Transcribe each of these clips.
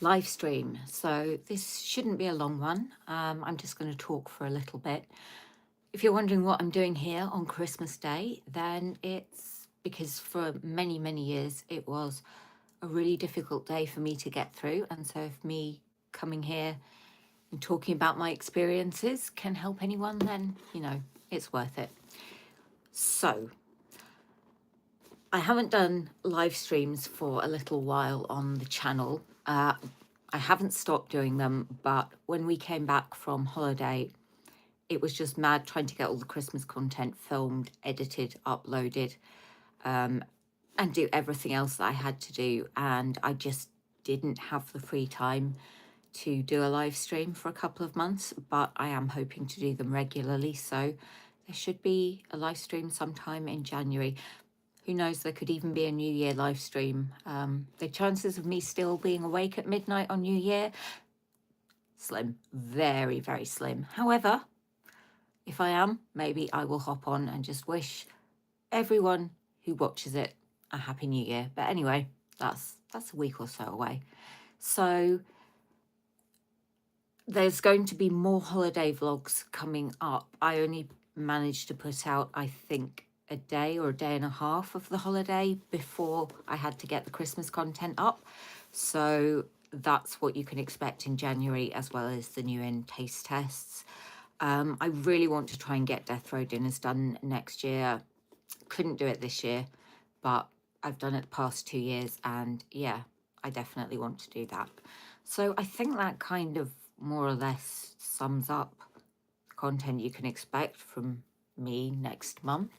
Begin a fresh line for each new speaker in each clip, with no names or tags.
live stream. So this shouldn't be a long one. I'm just going to talk for a little bit. If you're wondering what I'm doing here on Christmas Day, then it's because for many, many years it was a really difficult day for me to get through. And so if me coming here and talking about my experiences can help anyone, then, you know, it's worth it. So I haven't done live streams for a little while on the channel. I haven't stopped doing them, but when we came back from holiday, it was just mad trying to get all the Christmas content filmed, edited, uploaded, and do everything else that I had to do. And I just didn't have the free time to do a live stream for a couple of months, but I am hoping to do them regularly. So there should be a live stream sometime in January. Who knows, there could even be a New Year live stream. The chances of me still being awake at midnight on New Year, slim, very, very slim. However, if I am, maybe I will hop on and just wish everyone who watches it a Happy New Year. But anyway, that's a week or so away. So there's going to be more holiday vlogs coming up. I only managed to put out, I think, a day or a day and a half of the holiday before I had to get the Christmas content up. So that's what you can expect in January, as well as the new in taste tests. I really want to try and get Death Row dinners done next year. Couldn't do it this year, but I've done it the past 2 years, and yeah, I definitely want to do that. So I think that kind of more or less sums up the content you can expect from me next month.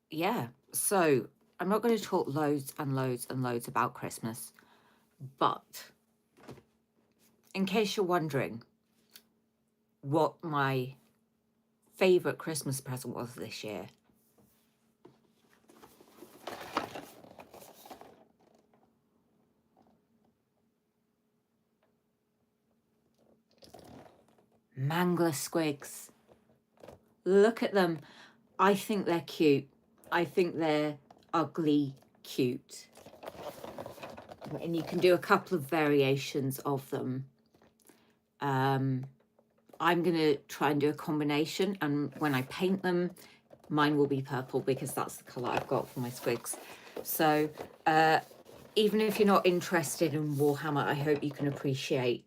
Yeah, so I'm not going to talk loads and loads and loads about Christmas, but in case you're wondering what my favourite Christmas present was this year, Mangler squigs. Look at them. I think they're cute. I think they're ugly cute. And you can do a couple of variations of them. I'm going to try and do a combination, and when I paint them, mine will be purple because that's the colour I've got for my squigs. So even if you're not interested in Warhammer, I hope you can appreciate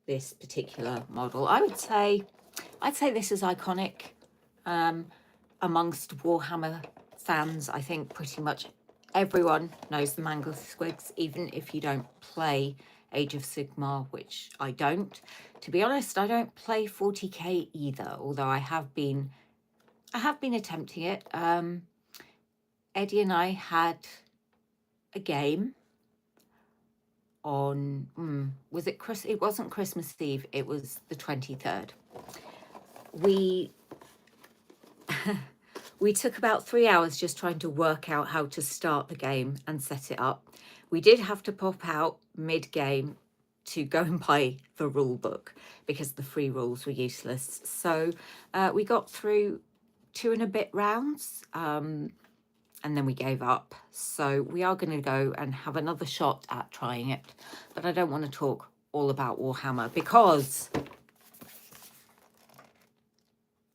this particular model. I'd say this is iconic amongst Warhammer fans. I think pretty much everyone knows the Mangler squigs, even if you don't play Age of Sigmar, which I don't. To be honest, I don't play 40k either, although I have been attempting it. Eddie and I had a game on was it it wasn't Christmas Eve, it was the 23rd. We took about 3 hours just trying to work out how to start the game and set it up. We did have to pop out mid-game to go and buy the rule book because the free rules were useless. So we got through 2 and a bit rounds, and then we gave up. So we are going to go and have another shot at trying it. But I don't want to talk all about Warhammer because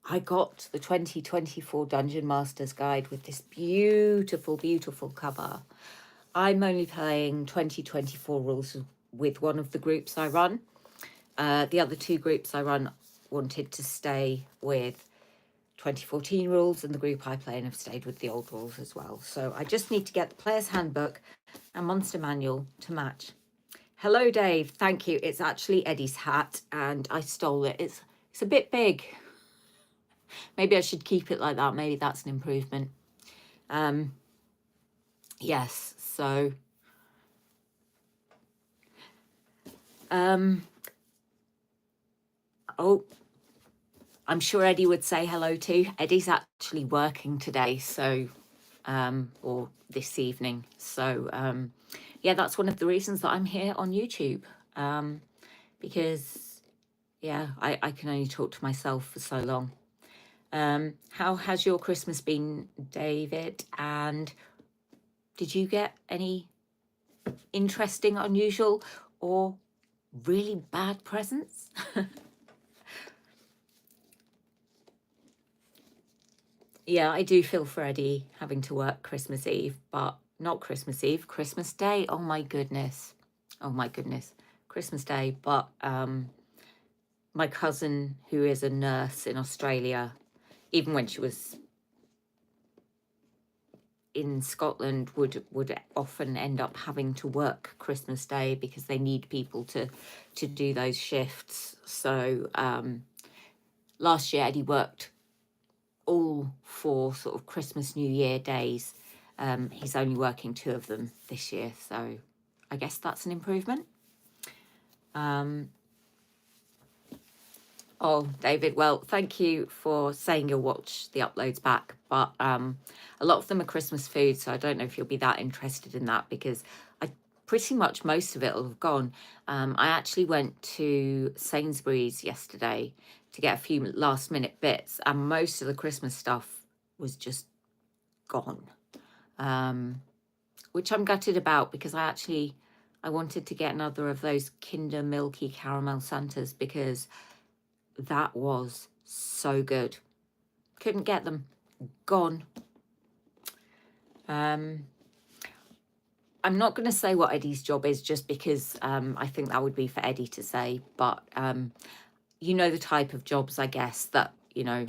I got the 2024 Dungeon Master's Guide with this beautiful, beautiful cover. I'm only playing 2024 rules with one of the groups I run. The other 2 groups I run wanted to stay with 2014 rules, and the group I play in have stayed with the old rules as well. So I just need to get the player's handbook and monster manual to match. Hello, Dave. Thank you. It's actually Eddie's hat, and I stole it. It's a bit big. Maybe I should keep it like that. Maybe that's an improvement. Yes, so oh, I'm sure Eddie would say hello too. Eddie's actually working today, so or this evening. So yeah, that's one of the reasons that I'm here on YouTube, because yeah, I can only talk to myself for so long. How has your Christmas been, David? And Did you get any interesting, unusual, or really bad presents? Yeah, I do feel for Eddie having to work Christmas Eve, but not Christmas Eve, Christmas Day. Oh my goodness. Oh my goodness. Christmas Day. But my cousin, who is a nurse in Australia, even when she was in Scotland, would often end up having to work Christmas Day because they need people to do those shifts. So last year Eddie worked all 4 sort of Christmas New Year days. He's only working 2 of them this year, so I guess that's an improvement. Oh, David, well, thank you for saying you'll watch the uploads back, but a lot of them are Christmas food, so I don't know if you'll be that interested in that, because pretty much most of it will have gone. I actually went to Sainsbury's yesterday to get a few last minute bits, and most of the Christmas stuff was just gone, which I'm gutted about, because I wanted to get another of those Kinder Milky Caramel Santas, because that was so good. Couldn't get them. Gone. I'm not going to say what Eddie's job is, just because I think that would be for Eddie to say, but you know the type of jobs, I guess, that, you know,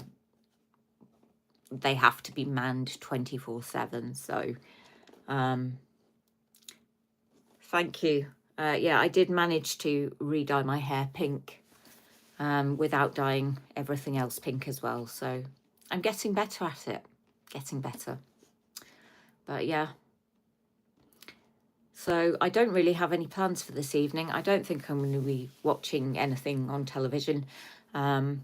they have to be manned 24/7. So thank you. Yeah, I did manage to re-dye my hair pink without dyeing everything else pink as well. So I'm getting better at it. Getting better. But yeah. So I don't really have any plans for this evening. I don't think I'm going to be watching anything on television. I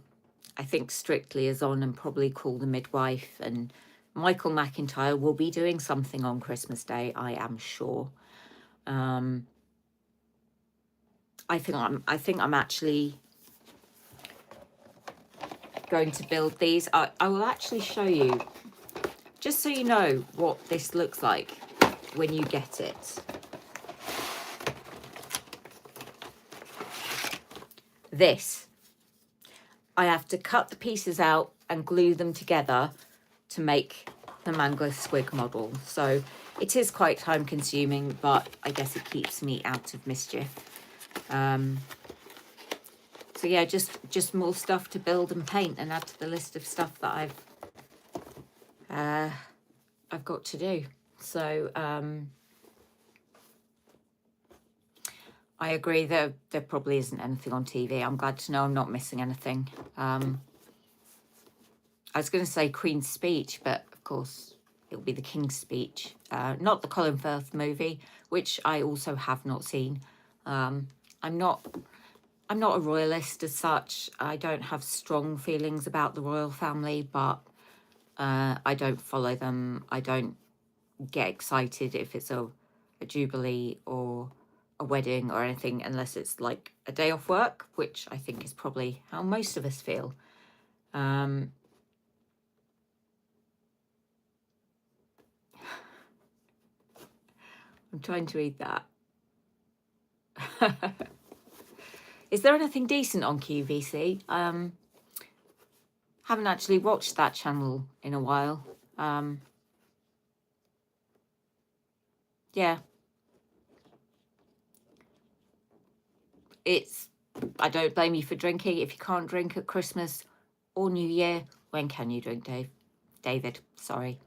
think Strictly is on, and probably Call the Midwife, and Michael McIntyre will be doing something on Christmas Day, I am sure. I think I'm actually going to build these. I will actually show you, just so you know what this looks like when you get it. This, I have to cut the pieces out and glue them together to make the mango squig model. So it is quite time consuming, but I guess it keeps me out of mischief. So yeah, just more stuff to build and paint and add to the list of stuff that I've got to do. So I agree that there probably isn't anything on TV. I'm glad to know I'm not missing anything. I was going to say Queen's Speech, but of course it'll be the King's Speech, not the Colin Firth movie, which I also have not seen. I'm not a royalist as such. I don't have strong feelings about the royal family, but I don't follow them. I don't get excited if it's a jubilee or a wedding or anything, unless it's like a day off work, which I think is probably how most of us feel. I'm trying to read that. Is there anything decent on QVC? Haven't actually watched that channel in a while. Yeah. I don't blame you for drinking. If you can't drink at Christmas or New Year, when can you drink, David? Sorry.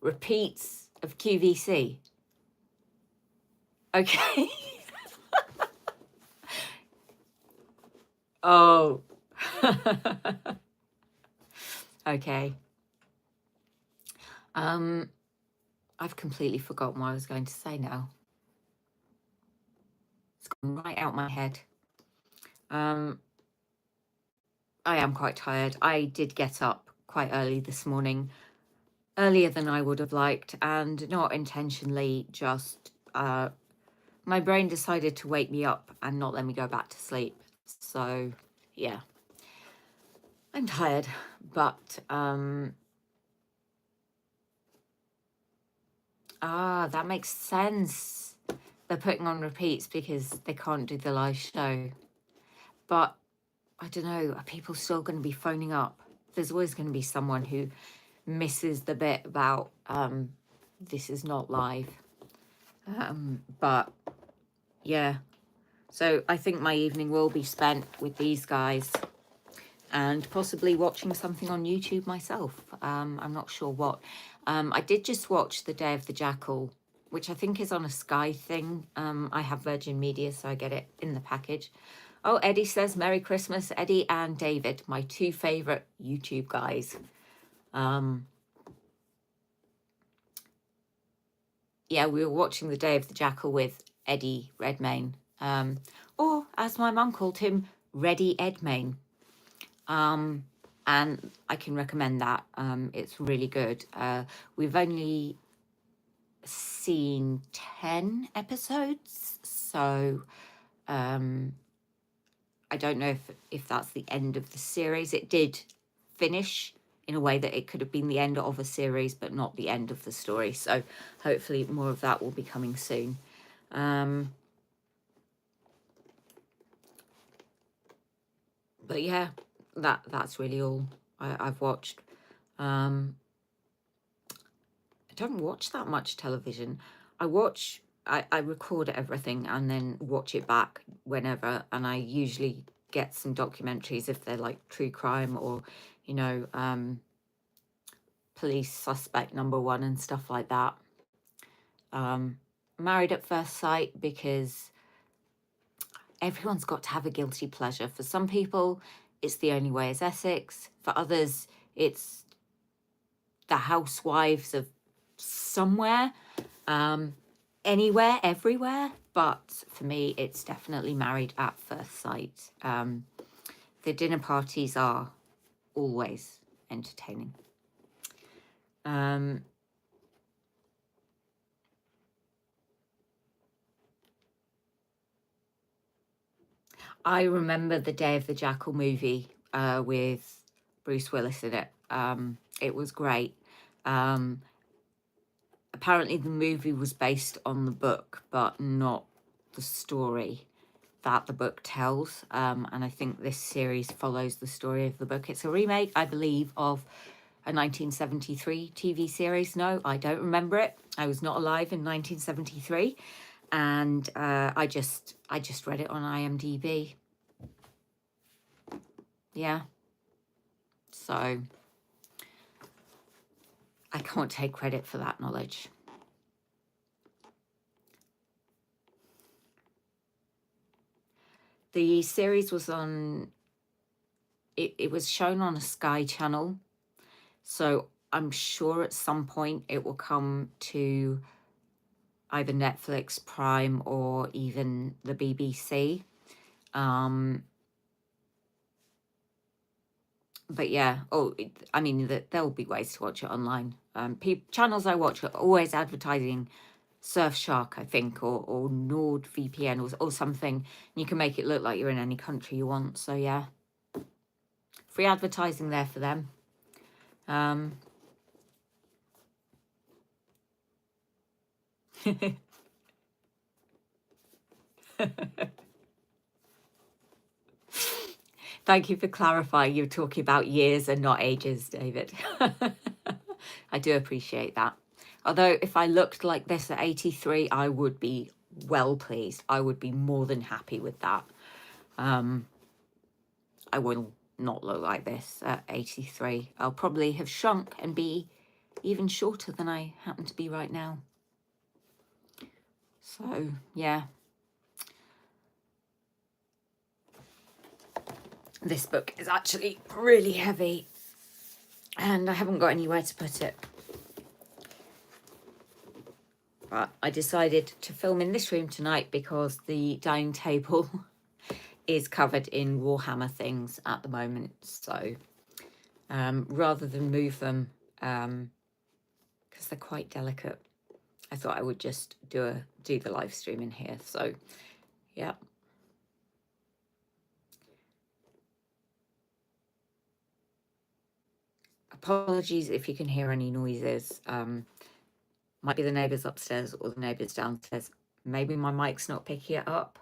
Repeats of QVC. Okay. Oh. Okay. I've completely forgotten what I was going to say now. It's gone right out my head. I am quite tired. I did get up quite early this morning, earlier than I would have liked, and not intentionally, just my brain decided to wake me up and not let me go back to sleep. So yeah, I'm tired, but Ah, that makes sense. They're putting on repeats because they can't do the live show. But I don't know, are people still going to be phoning up? There's always going to be someone who misses the bit about this is not live. But yeah, so I think my evening will be spent with these guys and possibly watching something on YouTube myself. I'm not sure what. I did just watch The Day of the Jackal, which I think is on a Sky thing. I have Virgin Media, so I get it in the package. Oh, Eddie says, Merry Christmas. Eddie and David, my two favourite YouTube guys. Yeah, we were watching The Day of the Jackal with Eddie Redmayne. Or, as my mum called him, Reddy Edmayne. And I can recommend that. It's really good. We've only seen 10 episodes, so I don't know if that's the end of the series. It did finish in a way that it could have been the end of a series, but not the end of the story. So hopefully more of that will be coming soon. But yeah, that's really all I've watched. I don't watch that much television. I record everything and then watch it back whenever, and I usually get some documentaries if they're like true crime or, you know, police suspect #1 and stuff like that. Married at First Sight because everyone's got to have a guilty pleasure. For some people, it's The Only Way is Essex. For others, it's The Housewives of somewhere. Anywhere, everywhere, but for me, it's definitely Married at First Sight. The dinner parties are always entertaining. I remember the Day of the Jackal movie with Bruce Willis in it. It was great. Apparently the movie was based on the book, but not the story that the book tells. And I think this series follows the story of the book. It's a remake, I believe, of a 1973 TV series. No, I don't remember it. I was not alive in 1973. And I just read it on IMDb. Yeah. So I can't take credit for that knowledge. The series was on, it was shown on a Sky channel. So I'm sure at some point it will come to either Netflix, Prime, or even the BBC. But yeah, I mean, there'll be ways to watch it online. Channels I watch are always advertising Surfshark, I think, or NordVPN or something. You can make it look like you're in any country you want. So yeah, free advertising there for them. Thank you for clarifying. You're talking about years and not ages, David. I do appreciate that. Although if I looked like this at 83, I would be well pleased. I would be more than happy with that. I will not look like this at 83. I'll probably have shrunk and be even shorter than I happen to be right now. So, yeah. This book is actually really heavy and I haven't got anywhere to put it. But I decided to film in this room tonight because the dining table is covered in Warhammer things at the moment. So rather than move them, because they're quite delicate, I thought I would just do the live stream in here. So yeah. Apologies if you can hear any noises. Might be the neighbours upstairs or the neighbours downstairs. Maybe my mic's not picking it up.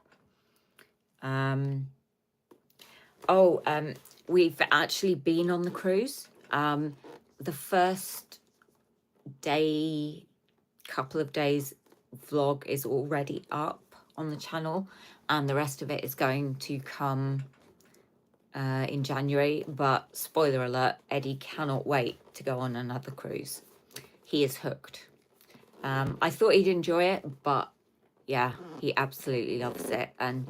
We've actually been on the cruise. The first day, couple of days vlog is already up on the channel, and the rest of it is going to come in January. But spoiler alert, Eddie cannot wait to go on another cruise. He is hooked. I thought he'd enjoy it, but yeah, he absolutely loves it. And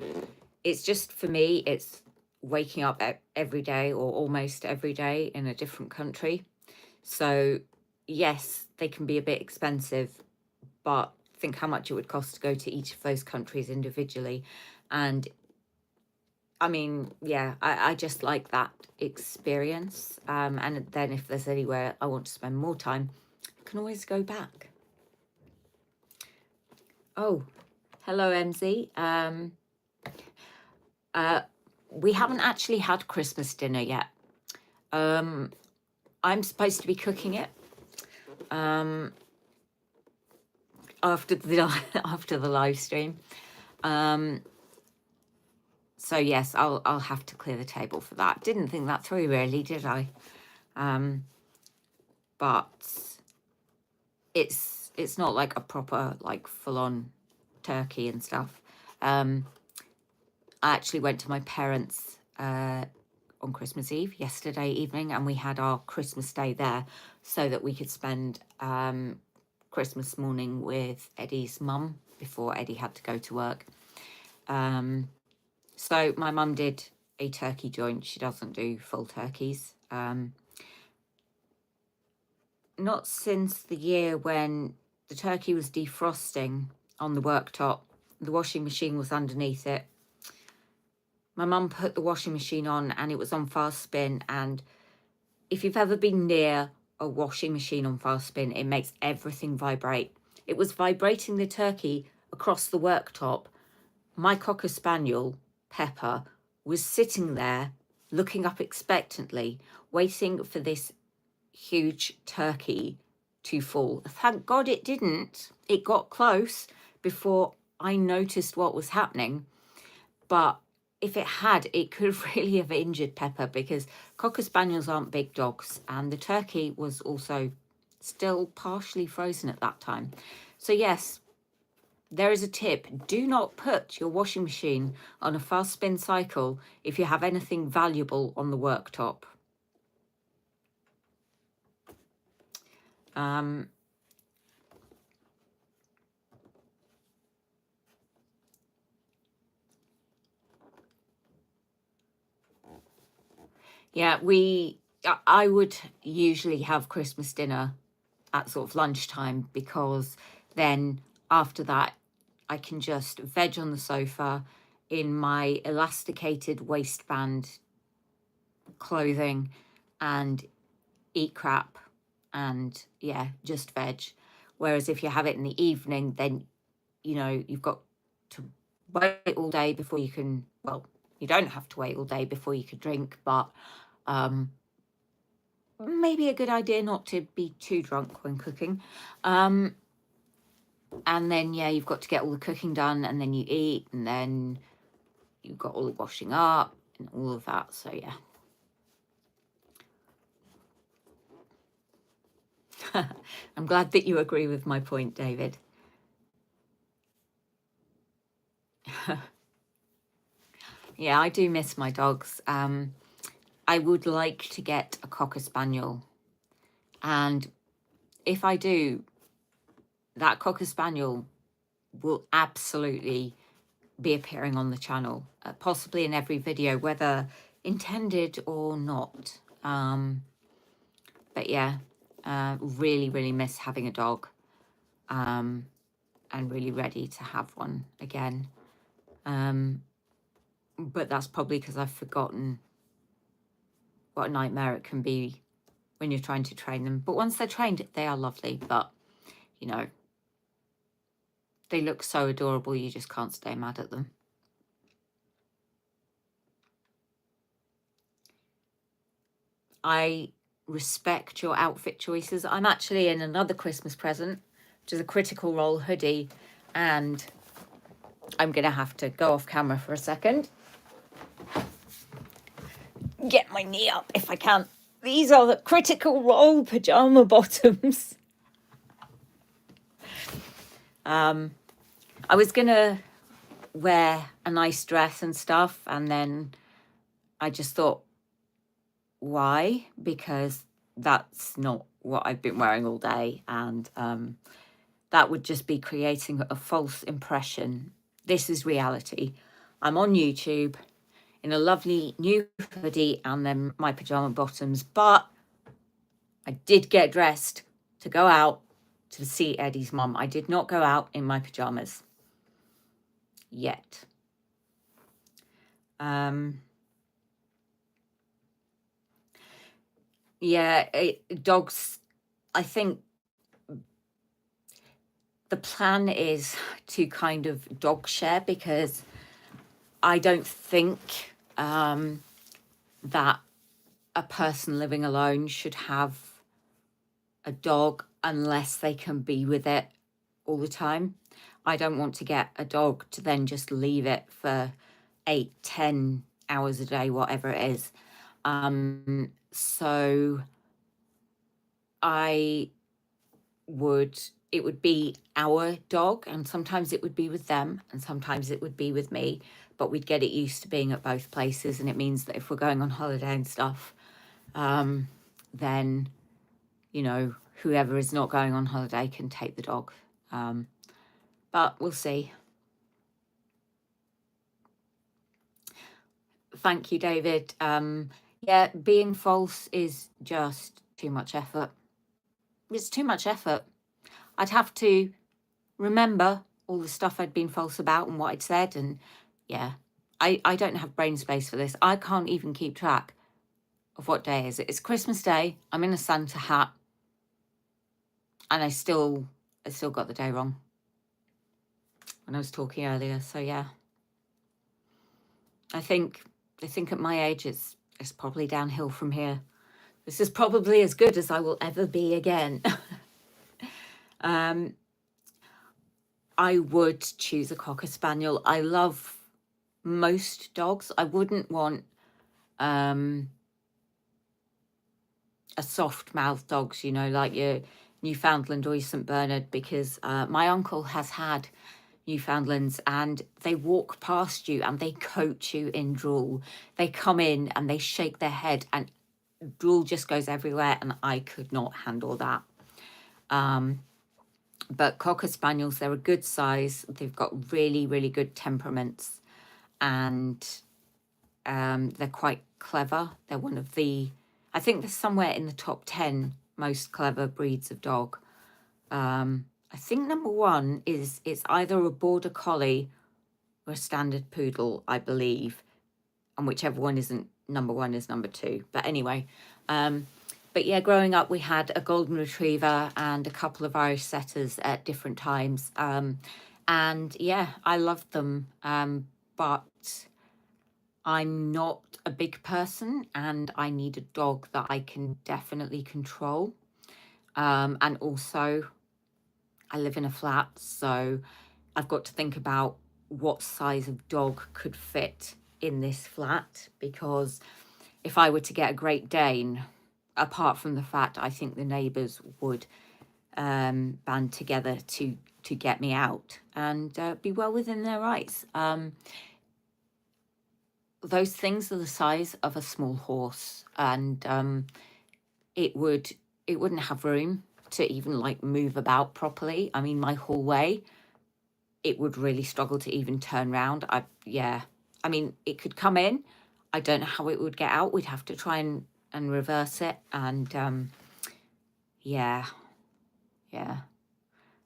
it's just, for me, it's waking up every day or almost every day in a different country. So yes, they can be a bit expensive, but think how much it would cost to go to each of those countries individually. And I mean, yeah, I just like that experience. And then if there's anywhere I want to spend more time, I can always go back. Oh, hello, MZ. We haven't actually had Christmas dinner yet. I'm supposed to be cooking it after the live stream. So yes, I'll have to clear the table for that. Didn't think that through really, did I? But it's not like a proper, like, full-on turkey and stuff. I actually went to my parents' on Christmas Eve yesterday evening, and we had our Christmas day there so that we could spend Christmas morning with Eddie's mum before Eddie had to go to work. So my mum did a turkey joint. She doesn't do full turkeys. Not since the year when the turkey was defrosting on the worktop. The washing machine was underneath it. My mum put the washing machine on and it was on fast spin. And if you've ever been near a washing machine on fast spin, it makes everything vibrate. It was vibrating the turkey across the worktop. My Cocker Spaniel, Pepper, was sitting there looking up expectantly, waiting for this huge turkey to fall. Thank God it didn't. It got close before I noticed what was happening. But if it had, it could really have injured Pepper, because Cocker Spaniels aren't big dogs, and the turkey was also still partially frozen at that time. So yes, there is a tip. Do not put your washing machine on a fast spin cycle if you have anything valuable on the worktop. Yeah, I would usually have Christmas dinner at sort of lunchtime, because then after that I can just veg on the sofa in my elasticated waistband clothing and eat crap and, yeah, just veg. Whereas if you have it in the evening, then, you know, you've got to wait all day before you can, well, you don't have to wait all day before you can drink, but maybe a good idea not to be too drunk when cooking. And then, yeah, you've got to get all the cooking done, and then you eat, and then you've got all the washing up and all of that. So, yeah. I'm glad that you agree with my point, David. Yeah, I do miss my dogs. I would like to get a Cocker Spaniel. And if I do, that Cocker Spaniel will absolutely be appearing on the channel, possibly in every video, whether intended or not. But yeah, really, really miss having a dog, and really ready to have one again. But that's probably because I've forgotten what a nightmare it can be when you're trying to train them. But once they're trained, they are lovely. But, you know, they look so adorable, you just can't stay mad at them. I respect your outfit choices. I'm actually in another Christmas present which is a Critical Role hoodie. And I'm going to have to go off camera for a second. Get my knee up if I can. These are the Critical Role pyjama bottoms. I was going to wear a nice dress and stuff, and then I just thought, why? Because that's not what I've been wearing all day, and that would just be creating a false impression. This is reality. I'm on YouTube in a lovely new hoodie and then my pyjama bottoms, but I did get dressed to go out to see Eddie's mum. I did not go out in my pyjamas yet. Dogs, I think the plan is to kind of dog share, because I don't think that a person living alone should have a dog unless they can be with it all the time. I don't want to get a dog to then just leave it for 8-10 hours a day, whatever it is. So it would be our dog, and sometimes it would be with them and sometimes it would be with me, but we'd get it used to being at both places. And it means that if we're going on holiday and stuff, then, you know, whoever is not going on holiday can take the dog. But we'll see. Thank you, David. Yeah, being false is just too much effort. It's too much effort. I'd have to remember all the stuff I'd been false about and what I'd said. And yeah, I don't have brain space for this. I can't even keep track of what day is it. It's Christmas Day. I'm in a Santa hat. And I still got the day wrong when I was talking earlier. So yeah, I think at my age, it's probably downhill from here. This is probably as good as I will ever be again. I would choose a Cocker Spaniel. I love most dogs. I wouldn't want a soft-mouthed dogs, you know, like your Newfoundland or your St. Bernard, because my uncle has had Newfoundlands and they walk past you and they coat you in drool. They come in and they shake their head and drool just goes everywhere, and I could not handle that. But Cocker Spaniels, they're a good size. They've got really, really good temperaments, and they're quite clever. They're one of the, I think they're somewhere in the top 10 most clever breeds of dog. I think number one is it's either a Border Collie or a Standard Poodle, I believe. And whichever one isn't number one is number two. But anyway, but yeah, growing up, we had a Golden Retriever and a couple of Irish Setters at different times. And yeah, I loved them. But I'm not a big person and I need a dog that I can definitely control. And also, I live in a flat, so I've got to think about what size of dog could fit in this flat, because if I were to get a Great Dane, apart from the fact I think the neighbours would band together to get me out and be well within their rights. Those things are the size of a small horse, and it wouldn't have room to even like move about properly. I mean, my hallway, it would really struggle to even turn round. I mean, it could come in. I don't know how it would get out. We'd have to try and reverse it. And yeah.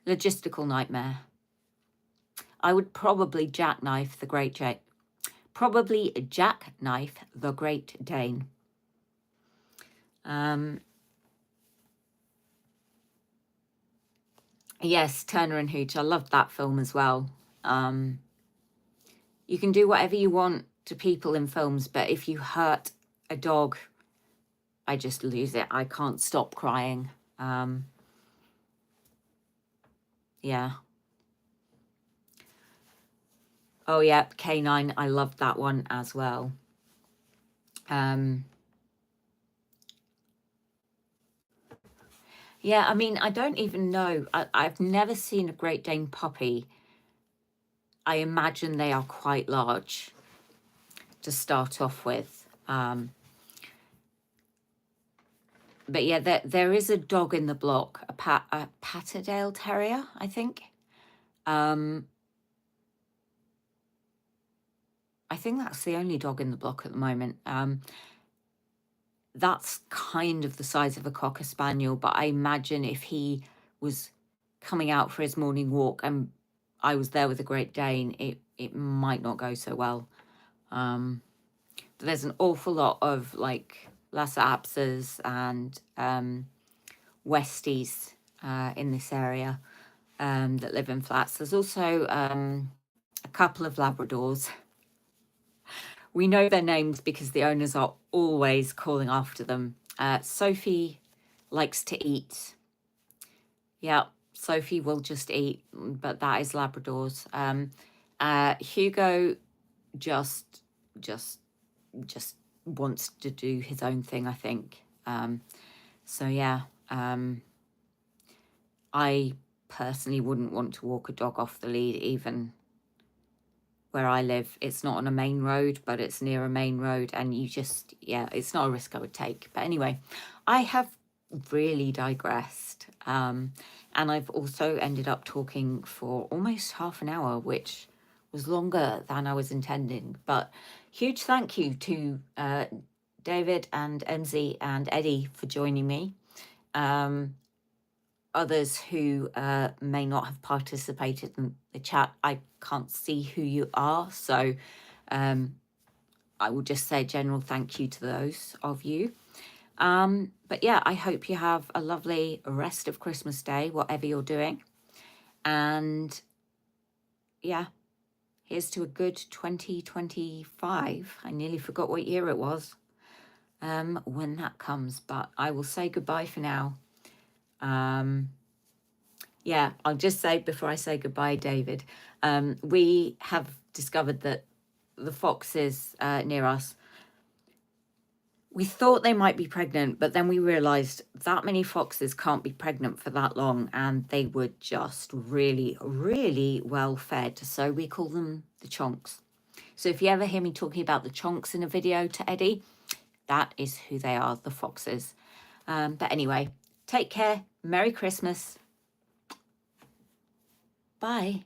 Logistical nightmare. I would probably jackknife the Great Dane. Yes, Turner and Hooch. I loved that film as well. You can do whatever you want to people in films, but if you hurt a dog, I just lose it. I can't stop crying. Yeah. Oh, yeah, K9. I loved that one as well. Yeah, I mean, I don't even know. I've never seen a Great Dane puppy. I imagine they are quite large to start off with. But yeah, there is a dog in the block, a Patterdale Terrier, I think. I think that's the only dog in the block at the moment. That's kind of the size of a Cocker Spaniel, but I imagine if he was coming out for his morning walk and I was there with a Great Dane, it might not go so well. There's an awful lot of like Lhasa Apsos and Westies in this area that live in flats. There's also a couple of Labradors. We know their names because the owners are always calling after them. Sophie likes to eat. Yeah, Sophie will just eat, but that is Labradors. Hugo just wants to do his own thing, I think. So yeah, I personally wouldn't want to walk a dog off the lead, even where I live. It's not on a main road, but it's near a main road, and you just, yeah, it's not a risk I would take. But anyway, I have really digressed. And I've also ended up talking for almost half an hour, which was longer than I was intending. But huge thank you to David and MZ and Eddie for joining me. Others who may not have participated in the chat, I can't see who you are, so I will just say general thank you to those of you. But yeah, I hope you have a lovely rest of Christmas Day, whatever you're doing. And yeah, here's to a good 2025. I nearly forgot what year it was when that comes, but I will say goodbye for now. Yeah, I'll just say before I say goodbye, David, we have discovered that the foxes near us, we thought they might be pregnant, but then we realised that many foxes can't be pregnant for that long, and they were just really, really well fed. So we call them the chonks. So if you ever hear me talking about the chonks in a video to Eddie, that is who they are, the foxes. But anyway, take care. Merry Christmas. Bye.